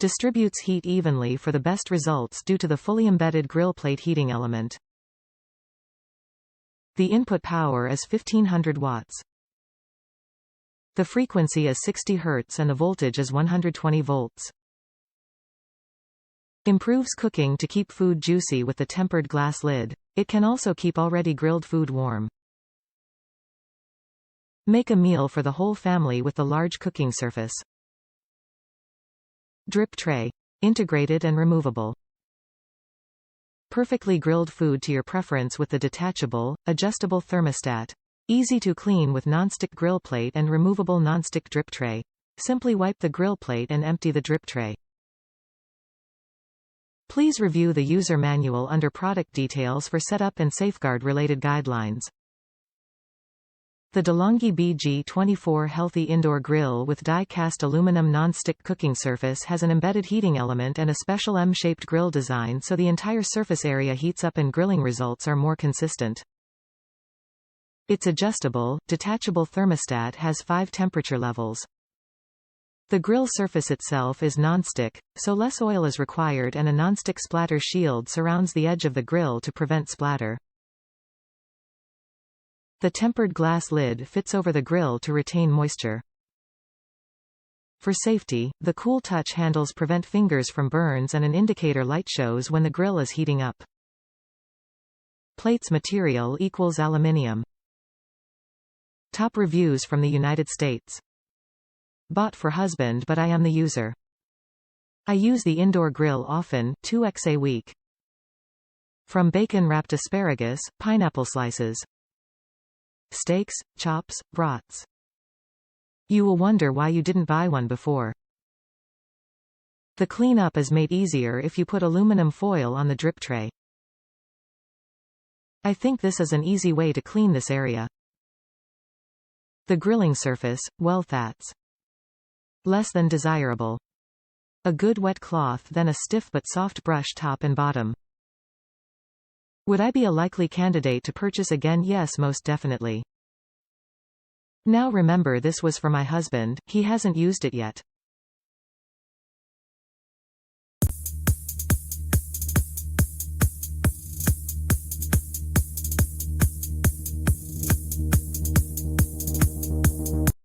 Distributes heat evenly for the best results due to the fully embedded grill plate heating element. The input power is 1500 watts. The frequency is 60 Hz and the voltage is 120 volts. Improves cooking to keep food juicy with the tempered glass lid. It can also keep already grilled food warm. Make a meal for the whole family with the large cooking surface. Drip tray. Integrated and removable. Perfectly grilled food to your preference with the detachable, adjustable thermostat. Easy to clean with nonstick grill plate and removable nonstick drip tray. Simply wipe the grill plate and empty the drip tray. Please review the user manual under product details for setup and safeguard related guidelines. The DeLonghi BG24 Healthy Indoor Grill with die-cast aluminum non-stick cooking surface has an embedded heating element and a special M-shaped grill design so the entire surface area heats up and grilling results are more consistent. Its adjustable, detachable thermostat has 5 temperature levels. The grill surface itself is non-stick, so less oil is required and a non-stick splatter shield surrounds the edge of the grill to prevent splatter. The tempered glass lid fits over the grill to retain moisture. For safety, the cool touch handles prevent fingers from burns and an indicator light shows when the grill is heating up. Plates material equals aluminium. Top reviews from the United States. Bought for husband but I am the user. I use the indoor grill often, 2x a week. From bacon-wrapped asparagus, pineapple slices. Steaks, chops, brats. You will wonder why you didn't buy one before. The cleanup is made easier if you put aluminum foil on the drip tray. I think this is an easy way to clean this area. The grilling surface, well that's less than desirable. A good wet cloth then a stiff but soft brush top and bottom. Would I be a likely candidate to purchase again? Yes, most definitely. Now remember this was for my husband, he hasn't used it yet.